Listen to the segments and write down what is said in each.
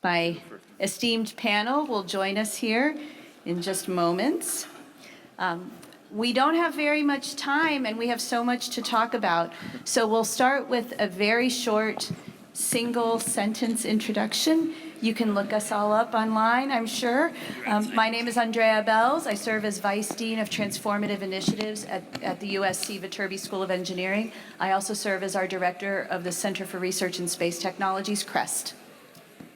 My esteemed panel will join us here in just moments. We don't have very much time, and we have so much to talk about. So we'll start with a very short, single-sentence introduction. You can look us all up online, I'm sure. My name is Andrea Belz. I serve as Vice Dean of Transformative Initiatives at the USC Viterbi School of Engineering. I also serve as our Director of the Center for Research in Space Technologies, CREST.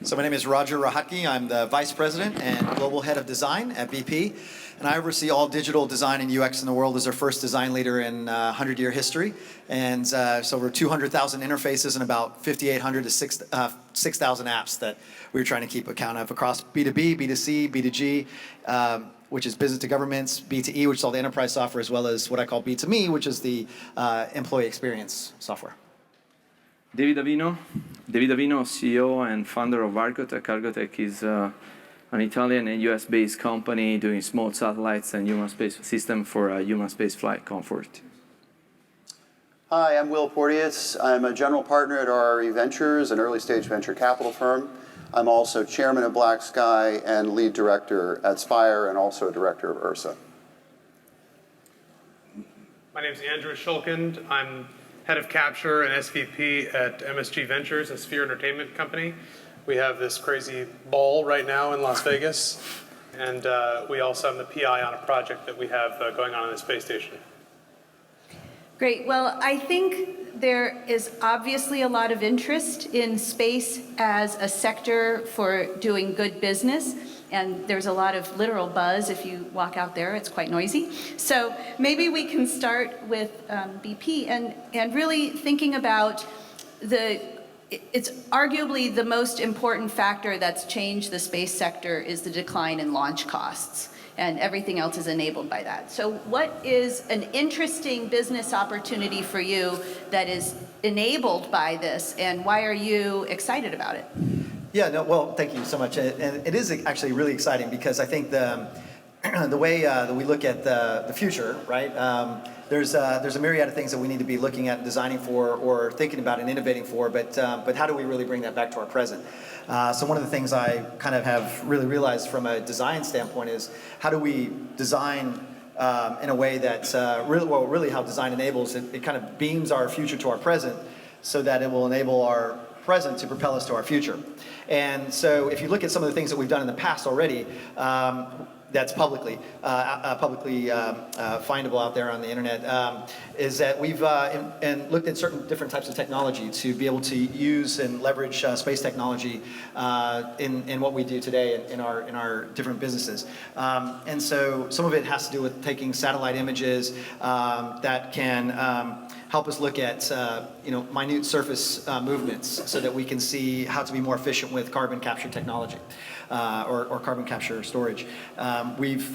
So my name is Rohatgi. I'm the Vice President and Global Head of Design at BP. And I oversee all digital design and UX in the world as our first design leader in 100-year history. And so over 200,000 interfaces and about 5,800 to 6,000 apps that we're trying to keep account of across B2B, B2C, B2G, which is business to governments, B2E, which is all the enterprise software, as well as what I call B2Me, which is the employee experience software. David Avino, CEO and founder of Argotec. Argotec is an Italian and US-based company doing small satellites and human space system for human space flight comfort. Hi, I'm Will Porteous. I'm a general partner at RRE Ventures, an early-stage venture capital firm. I'm also chairman of Black Sky and lead director at Spire and also a director of URSA. My name is Andrew Shulkind. I'm head of capture and SVP at MSG Ventures, a Sphere entertainment company. We have this crazy ball right now in Las Vegas, and we also have the PI on a project that we have going on in the space station. Great. Well, I think there is obviously a lot of interest in space as a sector for doing good business. And there's a lot of literal buzz if you walk out there. It's quite noisy. So maybe we can start with BP and really thinking about it's arguably the most important factor that's changed the space sector is the decline in launch costs. And everything else is enabled by that. So what is an interesting business opportunity for you that is enabled by this, and why are you excited about it? Yeah, no, well, thank you so much. And it is actually really exciting because I think the way that we look at the future, right? There's a myriad of things that we need to be looking at, designing for, or thinking about and innovating for. But how do we really bring that back to our present? So one of the things I kind of have really realized from a design standpoint is how do we design in a way that really how design enables it kind of beams our future to our present, so that it will enable our present to propel us to our future. And so if you look at some of the things that we've done in the past already, that's publicly findable out there on the internet, is that we've and looked at certain different types of technology to be able to use and leverage space technology in what we do today in our different businesses. And so some of it has to do with taking satellite images that can help us look at minute surface movements so that we can see how to be more efficient with carbon capture technology or carbon capture storage. We've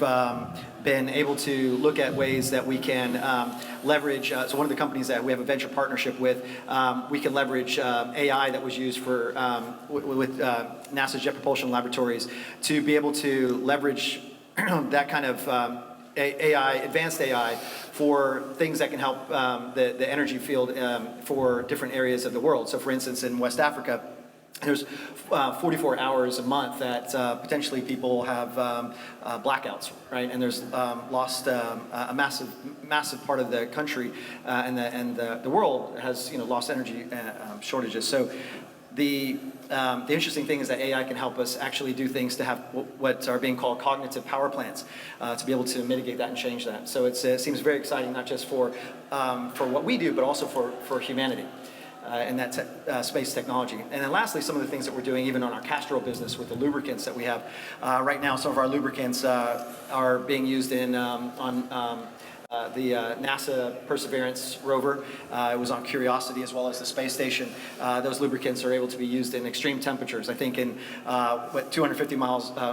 been able to look at ways that we can leverage, so one of the companies that we have a venture partnership with, we can leverage AI that was used for with NASA's Jet Propulsion Laboratories to be able to leverage that kind of AI, advanced AI, for things that can help the energy field for different areas of the world. So for instance, in West Africa, there's 44 hours a month that potentially people have blackouts, right? And there's lost a massive part of the country, and the world has lost energy shortages. So the interesting thing is that AI can help us actually do things to have what are being called cognitive power plants to be able to mitigate that and change that. So it seems very exciting, not just for what we do, but also for humanity. And that space technology. And then lastly, some of the things that we're doing even on our Castrol business with the lubricants that we have. Right now, some of our lubricants are being used on the NASA Perseverance rover. It was on Curiosity as well as the space station. Those lubricants are able to be used in extreme temperatures. I think in 250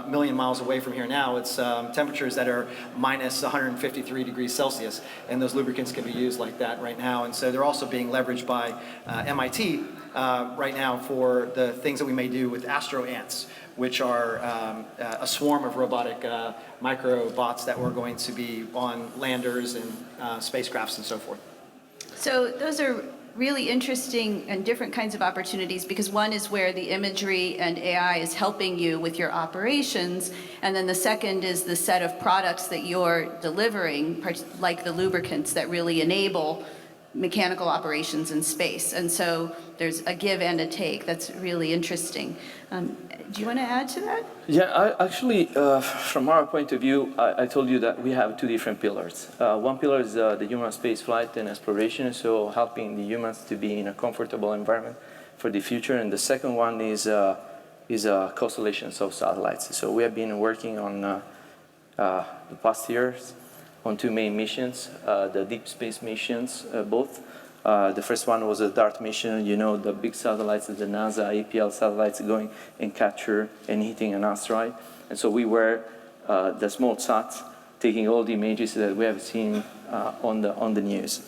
million miles away from here now, it's temperatures that are minus 153 degrees Celsius, and those lubricants can be used like that right now. And so they're also being leveraged by MIT right now for the things that we may do with astro ants, which are a swarm of robotic microbots that were going to be on landers and spacecrafts and so forth. So those are really interesting and different kinds of opportunities, because one is where the imagery and AI is helping you with your operations, and then the second is the set of products that you're delivering, like the lubricants that really enable mechanical operations in space. And so there's a give and a take. That's really interesting. Do you want to add to that? Yeah, actually, from our point of view, I told you that we have two different pillars. One pillar is the human space flight and exploration, so helping the humans to be in a comfortable environment for the future. And the second one is constellations of satellites. So we have been working on the past years on two main missions, the deep space missions, both. The first one was a DART mission, you know, the big satellites, the NASA, APL satellites going and capture and hitting an asteroid. And so we were the small sats taking all the images that we have seen on the news.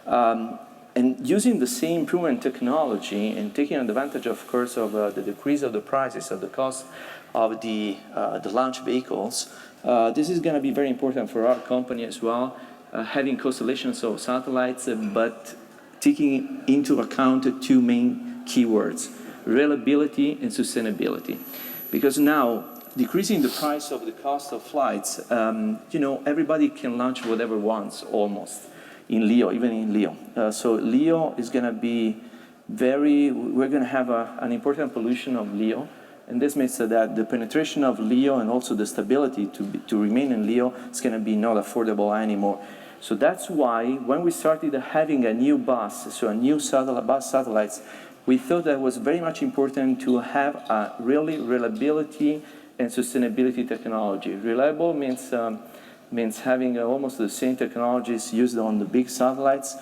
And using the same proven technology and taking advantage, of course, of the decrease of the prices, of the cost of the launch vehicles, this is going to be very important for our company as well, having constellations of satellites, but taking into account two main keywords, reliability and sustainability. Because now, decreasing the price of the cost of flights, you know, everybody can launch whatever wants almost in LEO, even in LEO. So LEO is going to be we're going to have an important pollution of LEO. And this means that the penetration of LEO and also the stability to remain in LEO is going to be not affordable anymore. So that's why when we started having a new bus, so a new bus satellites, we thought that it was very much important to have a really reliability and sustainability technology. Reliable means having almost the same technologies used on the big satellites.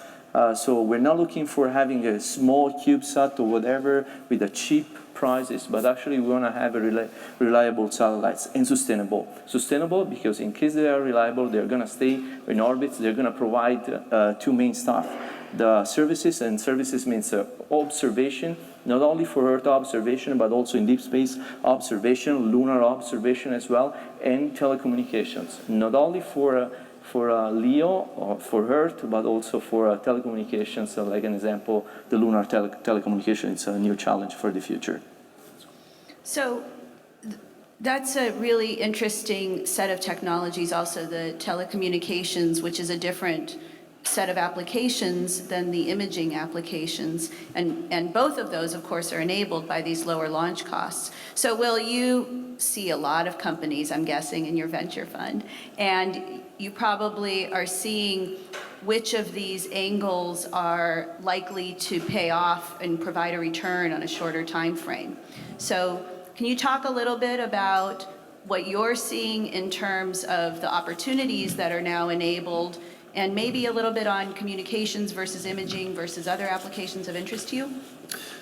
So we're not looking for having a small CubeSat or whatever with a cheap prices, but actually we want to have a reliable satellites and sustainable. Sustainable because in case they are reliable, they're going to stay in orbit, they're going to provide two main stuff. The services, and services means observation, not only for Earth observation, but also in deep space observation, lunar observation as well, and telecommunications. Not only for LEO or for Earth, but also for telecommunications. So like an example, the lunar telecommunication is a new challenge for the future. So that's a really interesting set of technologies, also the telecommunications, which is a different set of applications than the imaging applications. And both of those, of course, are enabled by these lower launch costs. So Will, you see a lot of companies, I'm guessing, in your venture fund, and you probably are seeing which of these angles are likely to pay off and provide a return on a shorter time frame. So can you talk a little bit about what you're seeing in terms of the opportunities that are now enabled, and maybe a little bit on communications versus imaging versus other applications of interest to you?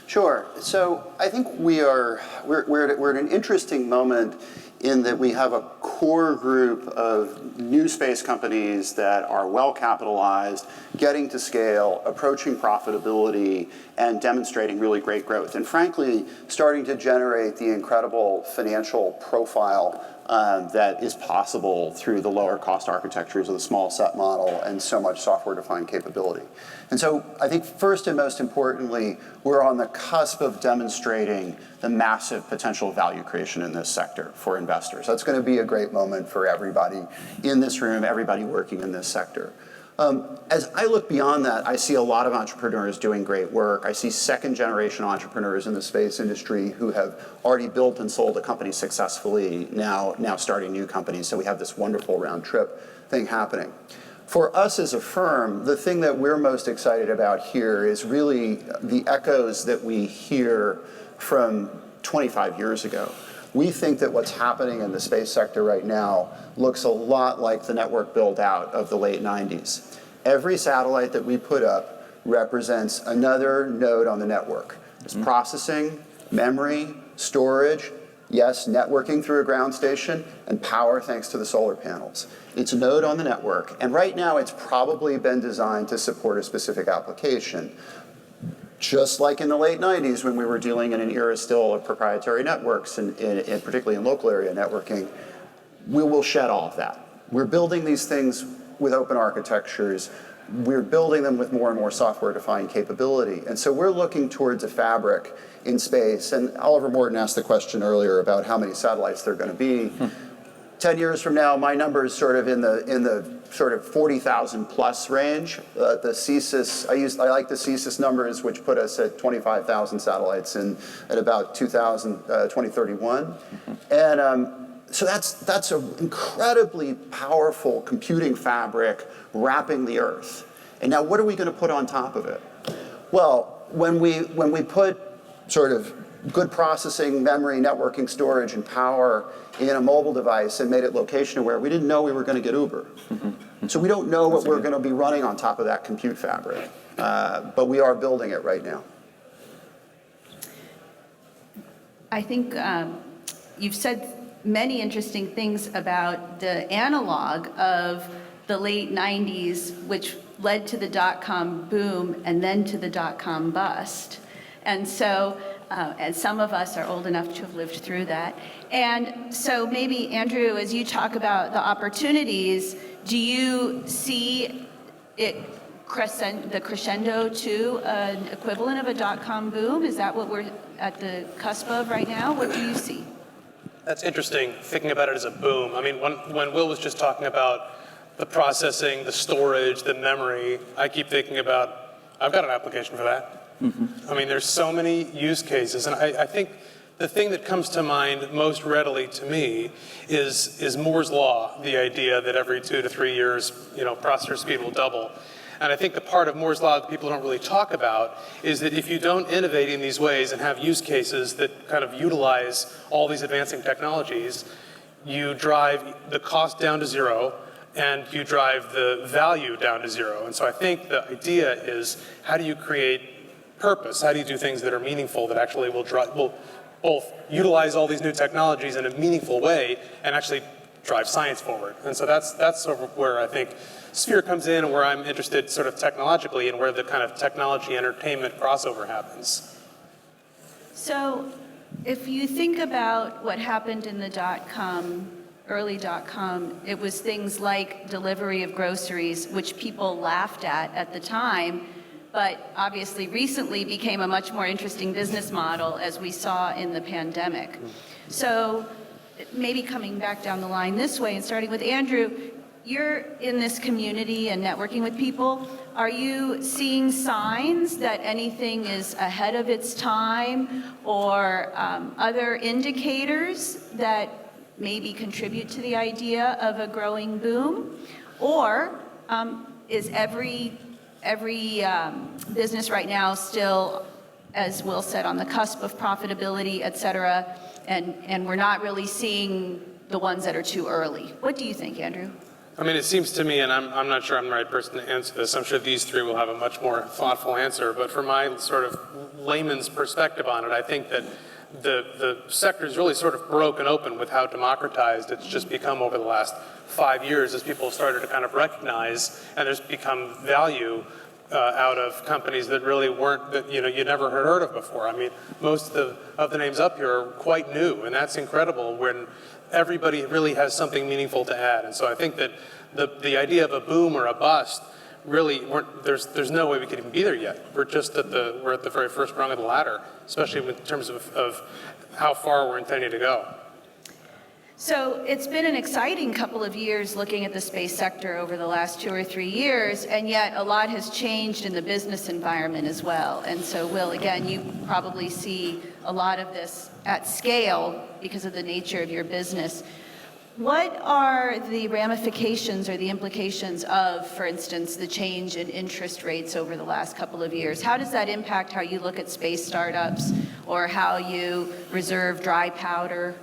Sure. So I think we're at an interesting moment in that we have a core group of new space companies that are well capitalized, getting to scale, approaching profitability, and demonstrating really great growth. And frankly, starting to generate the incredible financial profile that is possible through the lower cost architectures of the small set model and so much software defined capability. And so I think first and most importantly, we're on the cusp of demonstrating the massive potential value creation in this sector for investors. That's going to be a great moment for everybody in this room, everybody working in this sector. As I look beyond that, I see a lot of entrepreneurs doing great work. I see second generation entrepreneurs in the space industry who have already built and sold a company successfully, now starting new companies. So we have this wonderful round trip thing happening. For us as a firm, the thing that we're most excited about here is really the echoes that we hear from 25 years ago. We think that what's happening in the space sector right now looks a lot like the network build out of the late 90s. Every satellite that we put up represents another node on the network. It's processing, memory, storage, yes, networking through a ground station, and power thanks to the solar panels. It's a node on the network, and right now it's probably been designed to support a specific application. Just like in the late 90s when we were dealing in an era still of proprietary networks, and particularly in local area networking, we will shed all of that. We're building these things with open architectures. we're building them with more and more software-defined capability. And so we're looking towards a fabric in space. And Oliver Morton asked the question earlier about how many satellites there are going to be. 10 years from now, my number is sort of in the sort of 40,000 plus range. The CSIS, I like the CSIS numbers, which put us at 25,000 satellites at about 2031. And so that's an incredibly powerful computing fabric wrapping the Earth. And now what are we going to put on top of it? Well, when we put sort of good processing, memory, networking, storage, and power in a mobile device and made it location aware, we didn't know we were going to get Uber. So we don't know what we're going to be running on top of that compute fabric, but we are building it right now. I think you've said many interesting things about the analog of the late 90s, which led to the dot-com boom and then to the dot-com bust. And so, and some of us are old enough to have lived through that. And so maybe, Andrew, as you talk about the opportunities, do you see it the crescendo to an equivalent of a dot-com boom? Is that what we're at the cusp of right now? What do you see? That's interesting, thinking about it as a boom. I mean, when Will was just talking about the processing, the storage, the memory, I keep thinking about, I've got an application for that. I mean, there's so many use cases, and I think the thing that comes to mind most readily to me is Moore's Law, the idea that every 2 to 3 years, processor speed will double. And I think the part of Moore's Law that people don't really talk about is that if you don't innovate in these ways and have use cases that kind of utilize all these advancing technologies, you drive the cost down to zero and you drive the value down to zero. And so I think the idea is, how do you create purpose? How do you do things that are meaningful, that actually will both utilize all these new technologies in a meaningful way and actually drive science forward? And so that's sort of where I think Sphere comes in, and where I'm interested sort of technologically, and where the kind of technology entertainment crossover happens. So if you think about what happened in the early dot-com, it was things like delivery of groceries, which people laughed at the time, but obviously recently became a much more interesting business model, as we saw in the pandemic. So maybe coming back down the line this way and starting with Andrew, you're in this community and networking with people. Are you seeing signs that anything is ahead of its time, or other indicators that maybe contribute to the idea of a growing boom? Or is every business right now still, as Will said, on the cusp of profitability, et cetera, and we're not really seeing the ones that are too early? What do you think, Andrew? I mean, it seems to me, and I'm not sure I'm the right person to answer this, I'm sure these three will have a much more thoughtful answer, but from my sort of layman's perspective on it, I think that the sector's really sort of broken open with how democratized it's just become over the last 5 years, as people have started to kind of recognize, and there's become value out of companies that really weren't, that you never heard of before. I mean, most of the names up here are quite new, and that's incredible when everybody really has something meaningful to add. And so I think that the idea of a boom or a bust, really, there's no way we could even be there yet. We're just at the very first rung of the ladder, especially in terms of how far we're intending to go. So it's been an exciting couple of years looking at the space sector over the last 2 or 3 years, and yet a lot has changed in the business environment as well. And so, Will, again, you probably see a lot of this at scale because of the nature of your business. What are the ramifications or the implications of, for instance, the change in interest rates over the last couple of years? How does that impact how you look at space startups, or how you reserve dry powder?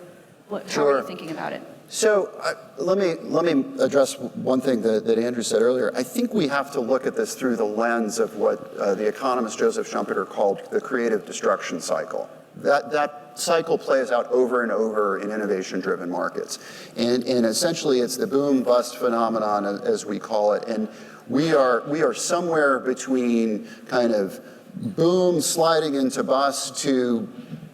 How are you thinking about it? So let me address one thing that Andrew said earlier. I think we have to look at this through the lens of what the economist Joseph Schumpeter called the creative destruction cycle. That cycle plays out over and over in innovation-driven markets. And essentially it's the boom-bust phenomenon, as we call it. And we are somewhere between kind of boom sliding into bust to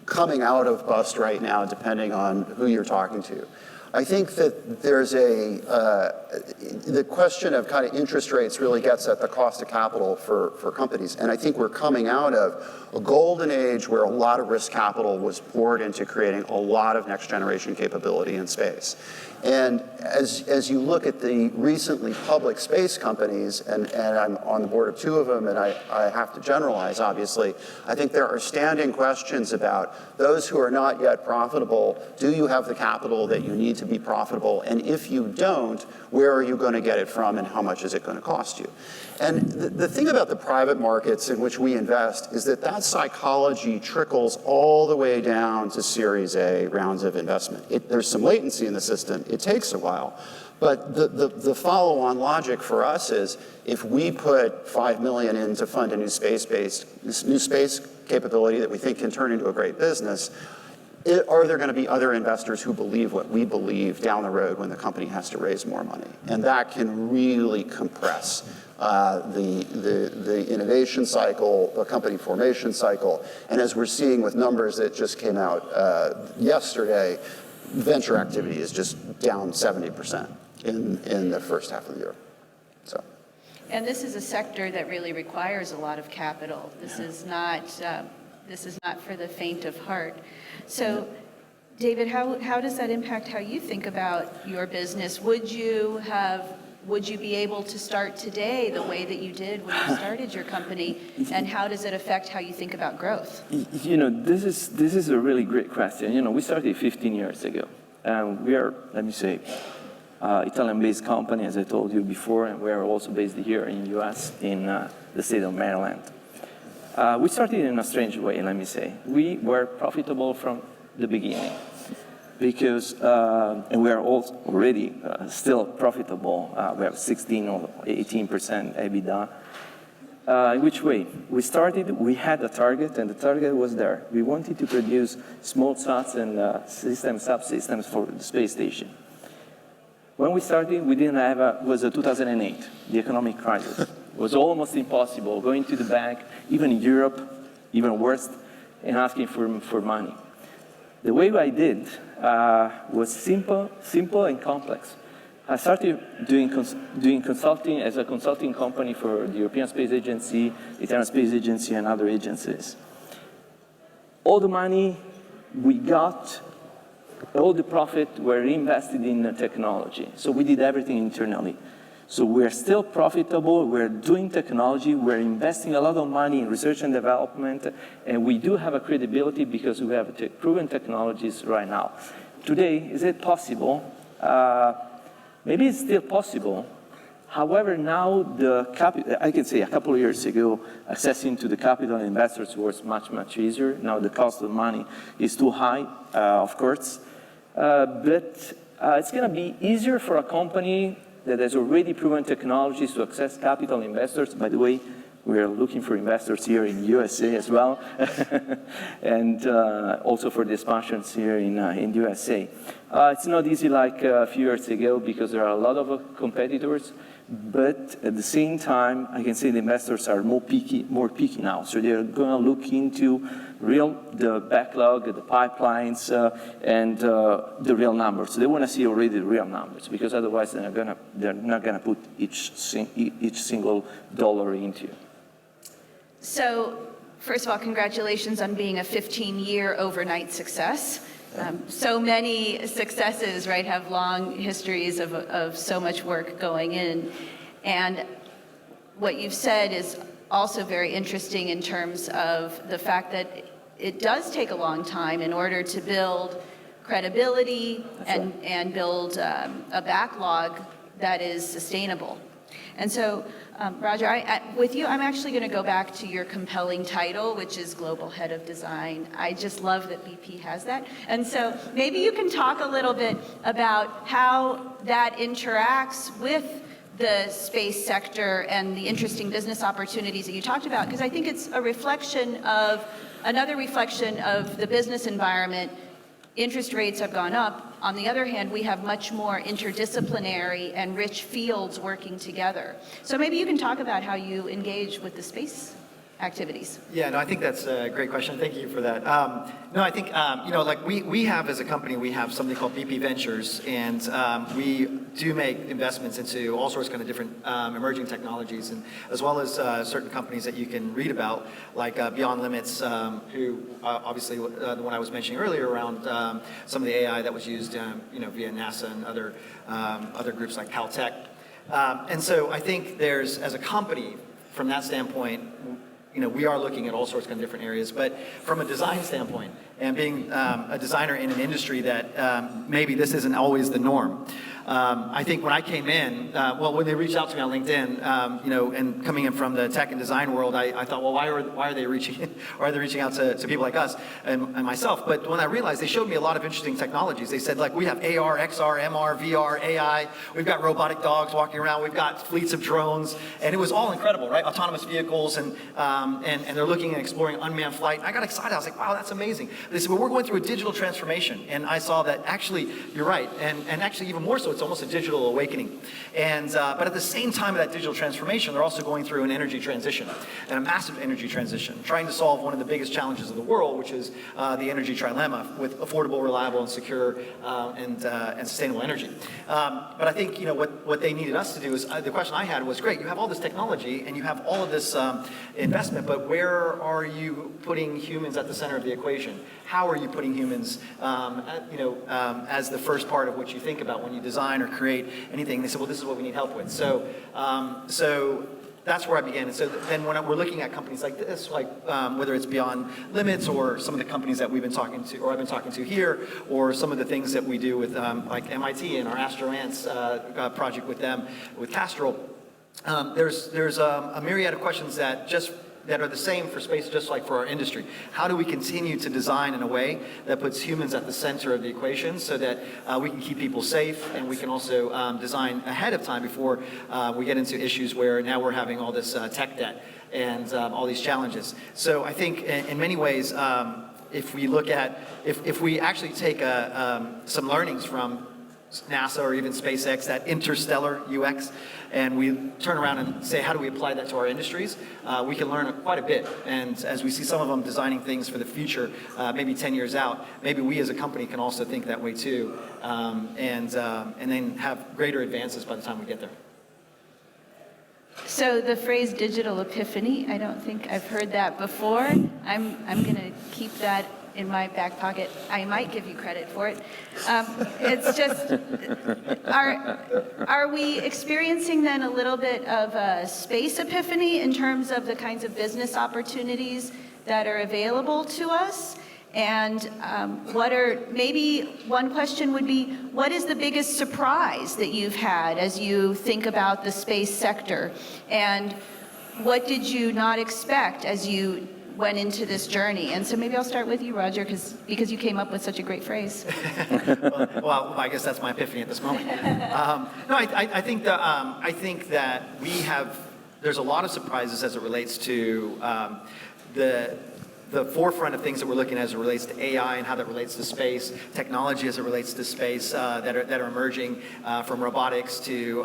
coming out of bust right now, depending on who you're talking to. I think that there's the question of kind of interest rates really gets at the cost of capital for companies. And I think we're coming out of a golden age where a lot of risk capital was poured into creating a lot of next generation capability in space. And as you look at the recently public space companies, and I'm on the board of 2 of them, and I have to generalize, obviously, I think there are standing questions about those who are not yet profitable. Do you have the capital that you need to be profitable? And if you don't, where are you going to get it from, and how much is it going to cost you? And the thing about the private markets in which we invest is that psychology trickles all the way down to Series A rounds of investment. There's some latency in the system. It takes a while. But the follow-on logic for us is if we put $5 million in to fund a new space capability that we think can turn into a great business, are there going to be other investors who believe what we believe down the road when the company has to raise more money? And that can really compress the innovation cycle, the company formation cycle. And as we're seeing with numbers that just came out yesterday, venture activity is just down 70% in the first half of the year. So. And this is a sector that really requires a lot of capital. This is not for the faint of heart. So, David, how does that impact how you think about your business? Would you be able to start today the way that you did when you started your company? And how does it affect how you think about growth? This is a really great question. We started 15 years ago. We are, let me say, Italian-based company, as I told you before, and we are also based here in the U.S., in the state of Maryland. We started in a strange way, let me say. We were profitable from the beginning because, and we are also already still profitable. We have 16 or 18% EBITDA. In which way? We started, we had a target, and the target was there. We wanted to produce small sats and subsystems for the space station. When we started, we didn't have it was 2008, the economic crisis. It was almost impossible going to the bank, even in Europe, even worse, and asking for money. The way I did was simple and complex. I started doing consulting as a consulting company for the European Space Agency, the Italian Space Agency, and other agencies. All the money we got, all the profit were reinvested in technology. So we did everything internally. So we're still profitable, we're doing technology, we're investing a lot of money in research and development, and we do have a credibility because we have proven technologies right now. Today, is it possible? Maybe it's still possible. However, now I can say a couple of years ago, accessing to the capital investors was much, much easier. Now the cost of money is too high, of course. But it's going to be easier for a company that has already proven technologies to access capital investors. By the way, we are looking for investors here in USA as well, and also for the expansions here in the USA. It's not easy like a few years ago because there are a lot of competitors, but at the same time, I can say the investors are more picky now. So they're going to look into the backlog, the pipelines, and the real numbers. So they want to see already the real numbers because otherwise they're not going to put each single dollar into it. So, first of all, congratulations on being a 15-year overnight success. So many successes, right, have long histories of so much work going in. And what you've said is also very interesting in terms of the fact that it does take a long time in order to build credibility and build a backlog that is sustainable. And so, Roger, with you, I'm actually going to go back to your compelling title, which is Global Head of Design. I just love that BP has that. And so maybe you can talk a little bit about how that interacts with the space sector and the interesting business opportunities that you talked about, because I think it's another reflection of the business environment. Interest rates have gone up. On the other hand, we have much more interdisciplinary and rich fields working together. So maybe you can talk about how you engage with the space activities? Yeah, no, I think that's a great question. Thank you for that. No, I think, like we have as a company, we have something called BP Ventures, and we do make investments into all sorts of kind of different emerging technologies, and as well as certain companies that you can read about, like Beyond Limits, who obviously the one I was mentioning earlier around some of the AI that was used, via NASA and other groups like Caltech. And so I think there's, as a company, from that standpoint, we are looking at all sorts of different areas, but from a design standpoint, and being a designer in an industry that maybe this isn't always the norm. I think when I came in, when they reached out to me on LinkedIn, and coming in from the tech and design world, I thought, well, why are they reaching out to people like us and myself? But when I realized, they showed me a lot of interesting technologies. They said, like, we have AR, XR, MR, VR, AI. We've got robotic dogs walking around. We've got fleets of drones, and it was all incredible, right? Autonomous vehicles, and they're looking and exploring unmanned flight. And I got excited. I was like, wow, that's amazing. They said, well, we're going through a digital transformation, and I saw that actually, you're right, and actually even more so, it's almost a digital awakening. And but at the same time of that digital transformation, they're also going through an energy transition, and a massive energy transition, trying to solve one of the biggest challenges of the world, which is the energy trilemma with affordable, reliable, and secure and sustainable energy. But I think what they needed us to do is, the question I had was, great, you have all this technology and you have all of this investment, but where are you putting humans at the center of the equation? How are you putting humans, as the first part of what you think about when you design or create anything? They said, well, this is what we need help with. So that's where I began. And so then when we're looking at companies like this, like whether it's Beyond Limits or some of the companies that we've been talking to, or I've been talking to here, or some of the things that we do with like MIT and our Astro Ants project with them, with Castrol, there's a myriad of questions that are the same for space, just like for our industry. How do we continue to design in a way that puts humans at the center of the equation, so that we can keep people safe, and we can also design ahead of time before we get into issues where now we're having all this tech debt and all these challenges. So I think in many ways, if we actually take some learnings from NASA or even SpaceX, that interstellar UX, and we turn around and say, how do we apply that to our industries? We can learn quite a bit. And as we see some of them designing things for the future, maybe 10 years out, maybe we as a company can also think that way too, and then have greater advances by the time we get there. So the phrase digital epiphany, I don't think I've heard that before. I'm going to keep that in my back pocket. I might give you credit for it. It's just, are we experiencing then a little bit of a space epiphany in terms of the kinds of business opportunities that are available to us? And maybe one question would be, what is the biggest surprise that you've had as you think about the space sector? And what did you not expect as you went into this journey? And so maybe I'll start with you, Roger, because you came up with such a great phrase. well, I guess that's my epiphany at this moment. No, I think that there's a lot of surprises as it relates to the forefront of things that we're looking at as it relates to AI and how that relates to space, technology as it relates to space that are emerging, from robotics to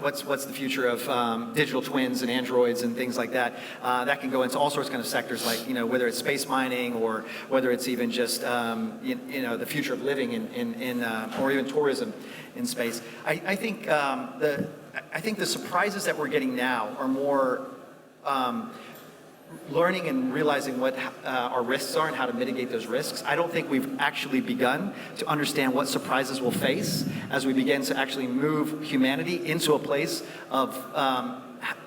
what's the future of digital twins and androids and things like that. That can go into all sorts of kind of sectors, like whether it's space mining or whether it's even just the future of living in or even tourism in space. I think the surprises that we're getting now are more learning and realizing what our risks are and how to mitigate those risks. I don't think we've actually begun to understand what surprises we'll face as we begin to actually move humanity into a place of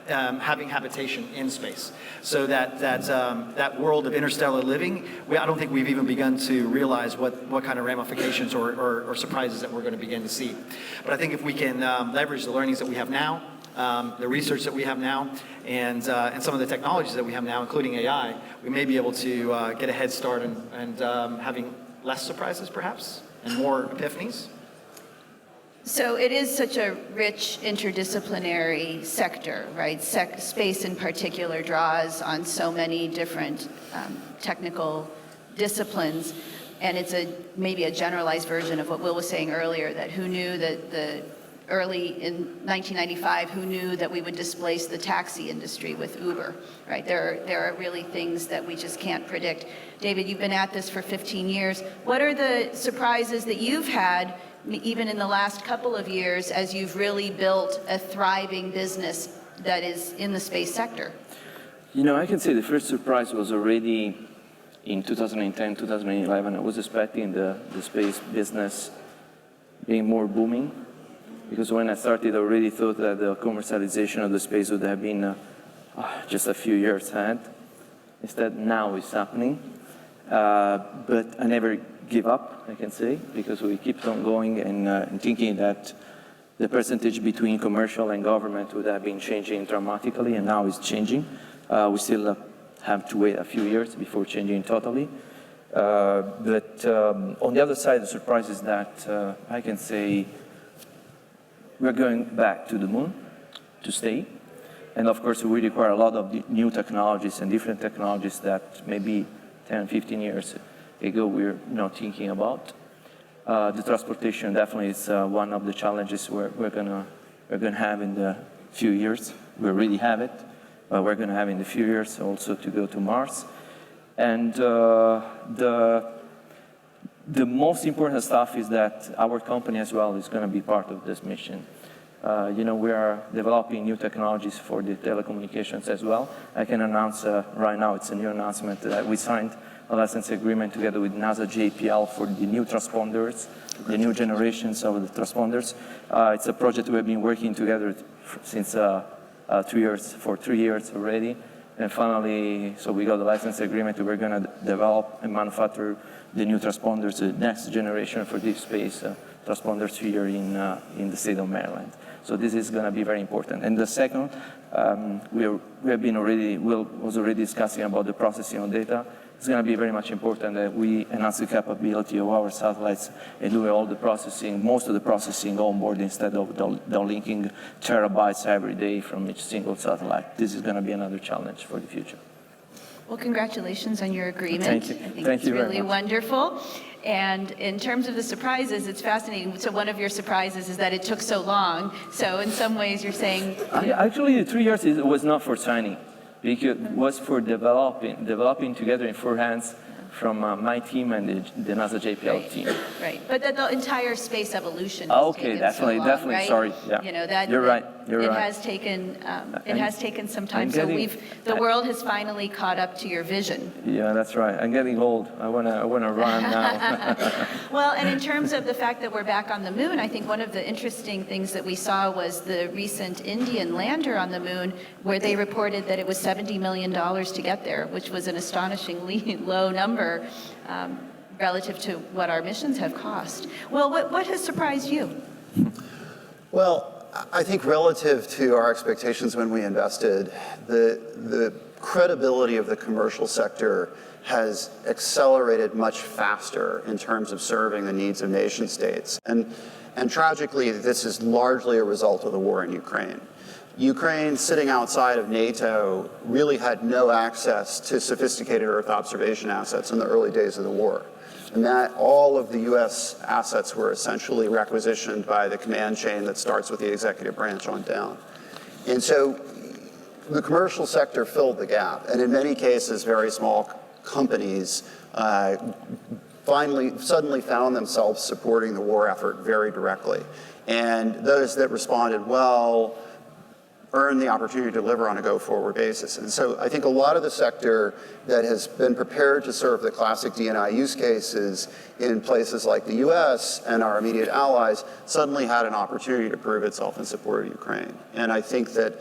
having habitation in space. So that world of interstellar living, I don't think we've even begun to realize what kind of ramifications or surprises that we're going to begin to see. But I think if we can leverage the learnings that we have now, the research that we have now, and some of the technologies that we have now, including AI, we may be able to get a head start and having less surprises, perhaps, and more epiphanies. So it is such a rich interdisciplinary sector, right? Space in particular draws on so many different technical disciplines, and it's maybe a generalized version of what Will was saying earlier, that who knew that the early in 1995, who knew that we would displace the taxi industry with Uber, right? There are really things that we just can't predict. David, you've been at this for 15 years. What are the surprises that you've had, even in the last couple of years, as you've really built a thriving business that is in the space sector? You know, I can say the first surprise was already in 2010, 2011. I was expecting the space business being more booming, because when I started, I already thought that the commercialization of the space would have been just a few years ahead. Instead, now it's happening. But I never give up, I can say, because we keep on going and thinking that the percentage between commercial and government would have been changing dramatically, and now it's changing. We still have to wait a few years before changing totally. But on the other side, the surprise is that I can say we're going back to the moon to stay. And of course, we require a lot of new technologies and different technologies that maybe 10, 15 years ago we're not thinking about. The transportation definitely is one of the challenges we're gonna have in the few years. We already have it, but we're gonna have in the few years also to go to Mars. And the most important stuff is that our company as well is going to be part of this mission. You know, we are developing new technologies for the telecommunications as well. I can announce right now, it's a new announcement, that we signed a license agreement together with NASA JPL for the new transponders, the new generations of the transponders. It's a project we've been working together since 3 years, for 3 years already. And finally, so we got the license agreement. We're going to develop and manufacture the new transponders, the next generation for deep space transponders here in the state of Maryland. So this is going to be very important. And the second, Will was already discussing about the processing of data. It's going to be very much important that we enhance the capability of our satellites and do all the processing, most of the processing on board, instead of downlinking terabytes every day from each single satellite. This is going to be another challenge for the future. Well, congratulations on your agreement. Thank you. I think Thank it's you very really much. wonderful. And in terms of the surprises, it's fascinating. So one of your surprises is that it took so long. So in some ways, you're saying... Actually, the 3 years was not for signing. Because it was for developing together in 4 hands from my team and the NASA JPL team. Right, but the entire space evolution has Okay, taken definitely, so long, definitely. right? Sorry, yeah. You know that You're right. You're it right. has taken some time. I'm So getting- the world has finally caught up to your vision. Yeah, that's right. I'm getting old. I wanna run now. Well, and in terms of the fact that we're back on the moon, I think one of the interesting things that we saw was the recent Indian lander on the moon, where they reported that it was $70 million to get there, which was an astonishingly low number relative to what our missions have cost. Well, what has surprised you? Well, I think relative to our expectations when we invested, the credibility of the commercial sector has accelerated much faster in terms of serving the needs of nation states. And tragically, this is largely a result of the war in Ukraine. Ukraine, sitting outside of NATO, really had no access to sophisticated Earth observation assets in the early days of the war. And that all of the US assets were essentially requisitioned by the command chain that starts with the executive branch on down. And so the commercial sector filled the gap. And in many cases, very small companies suddenly found themselves supporting the war effort very directly. And those that responded well earn the opportunity to deliver on a go-forward basis. And so I think a lot of the sector that has been prepared to serve the classic D&I use cases in places like the US and our immediate allies suddenly had an opportunity to prove itself in support of Ukraine. And I think that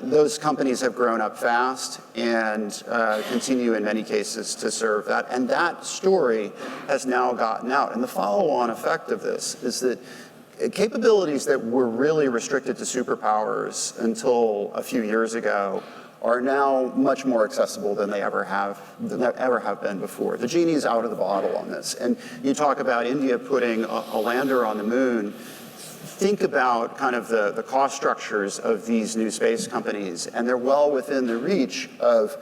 those companies have grown up fast and continue in many cases to serve that. And that story has now gotten out. And the follow-on effect of this is that capabilities that were really restricted to superpowers until a few years ago are now much more accessible than they ever have been before. The genie is out of the bottle on this. And you talk about India putting a lander on the moon think about kind of the cost structures of these new space companies, and they're well within the reach of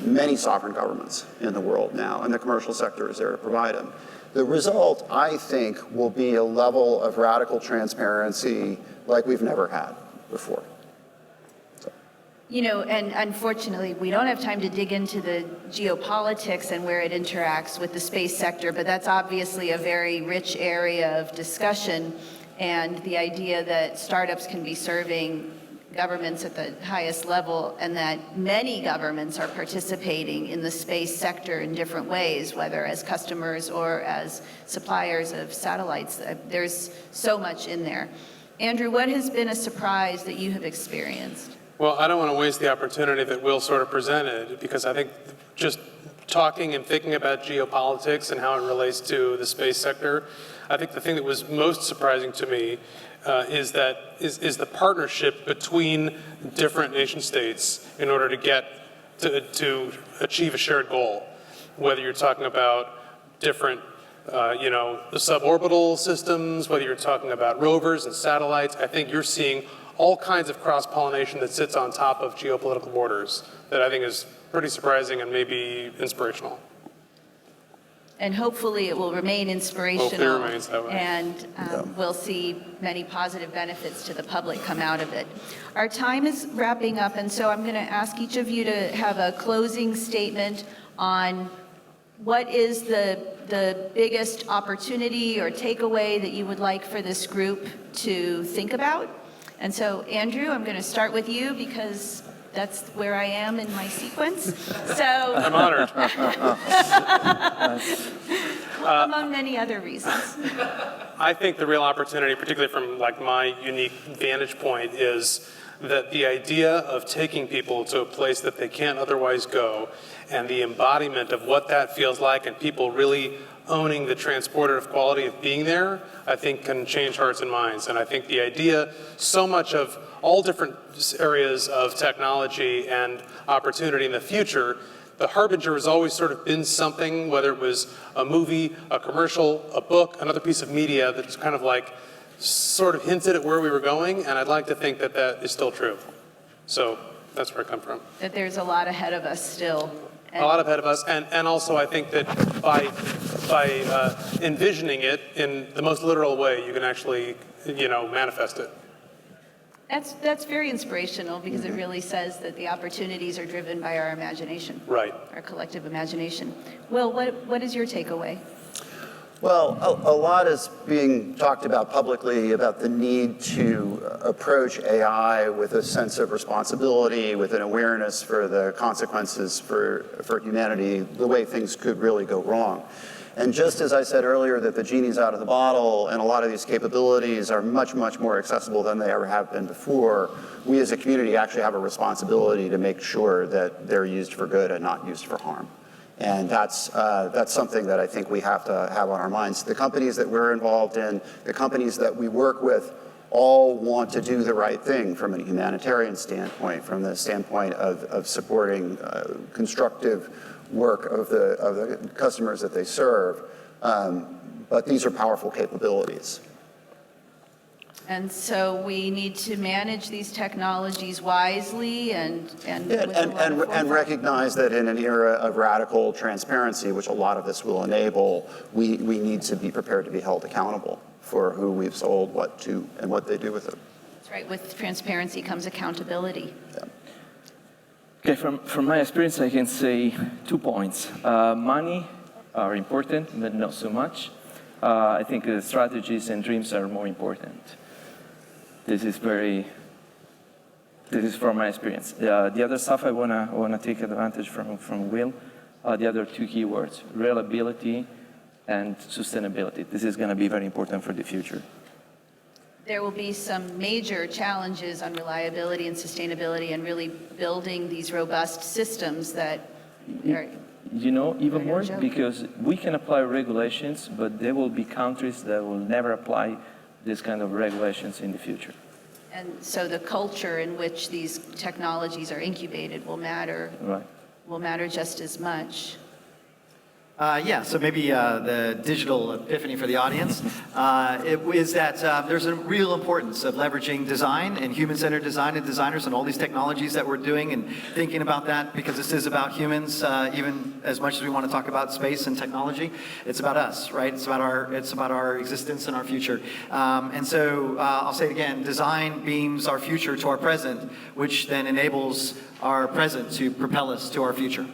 many sovereign governments in the world now, and the commercial sector is there to provide them. The result, I think, will be a level of radical transparency like we've never had before. You know, and unfortunately, we don't have time to dig into the geopolitics and where it interacts with the space sector, but that's obviously a very rich area of discussion. And the idea that startups can be serving governments at the highest level, and that many governments are participating in the space sector in different ways, whether as customers or as suppliers of satellites. There's so much in there. Andrew, what has been a surprise that you have experienced? Well, I don't want to waste the opportunity that Will sort of presented, because I think just talking and thinking about geopolitics and how it relates to the space sector, I think the thing that was most surprising to me is the partnership between different nation states in order to get to achieve a shared goal. Whether you're talking about different, the suborbital systems, whether you're talking about rovers and satellites, I think you're seeing all kinds of cross-pollination that sits on top of geopolitical borders that I think is pretty surprising and maybe inspirational. And hopefully it will remain inspirational. Hopefully it remains that way. And we'll see many positive benefits to the public come out of it. Our time is wrapping up, and so I'm going to ask each of you to have a closing statement on what is the biggest opportunity or takeaway that you would like for this group to think about. And so, Andrew, I'm going to start with you because that's where I am in my sequence. So I'm honored. among many other reasons. I think the real opportunity, particularly from like my unique vantage point, is that the idea of taking people to a place that they can't otherwise go, and the embodiment of what that feels like, and people really owning the transportative quality of being there, I think can change hearts and minds. And I think the idea, so much of all different areas of technology and opportunity in the future, the harbinger has always sort of been something, whether it was a movie, a commercial, a book, another piece of media that's kind of like sort of hinted at where we were going, and I'd like to think that that is still true. So that's where I come from. That there's a lot ahead of us still. A lot ahead of us, and also I think that by envisioning it in the most literal way, you can actually, manifest it. That's very inspirational because it really says that the opportunities are driven by our imagination. Right. Our collective imagination. Will, what is your takeaway? Well, a lot is being talked about publicly about the need to approach AI with a sense of responsibility, with an awareness for the consequences for humanity, the way things could really go wrong. And just as I said earlier that the genie's out of the bottle and a lot of these capabilities are much, much more accessible than they ever have been before, we as a community actually have a responsibility to make sure that they're used for good and not used for harm. And that's something that I think we have to have on our minds. The companies that we're involved in, the companies that we work with, all want to do the right thing from a humanitarian standpoint, from the standpoint of supporting constructive work of the customers that they serve. But these are powerful capabilities. And so we need to manage these technologies wisely and recognize that in an era of radical transparency, which a lot of this will enable, we need to be prepared to be held accountable for who we've sold what to and what they do with it. That's right. With transparency comes accountability. Yeah. Okay, from my experience, I can say 2 points. Money are important, but not so much. I think strategies and dreams are more important. This is from my experience. The other stuff I wanna take advantage from Will, the other 2 keywords, reliability and sustainability. This is gonna be very important for the future. There will be some major challenges on reliability and sustainability and really building these robust systems that are... Even more, because we can apply regulations, but there will be countries that will never apply this kind of regulations in the future. And so the culture in which these technologies are incubated will matter. Right. Will matter just as much. Yeah, so maybe the digital epiphany for the audience is that there's a real importance of leveraging design and human-centered design and designers and all these technologies that we're doing and thinking about that, because this is about humans, even as much as we want to talk about space and technology. It's about us, right? It's about our existence and our future. And so I'll say it again, design beams our future to our present, which then enables our present to propel us to our future.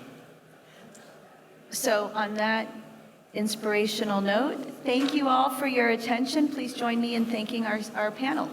So on that inspirational note, thank you all for your attention. Please join me in thanking our panel.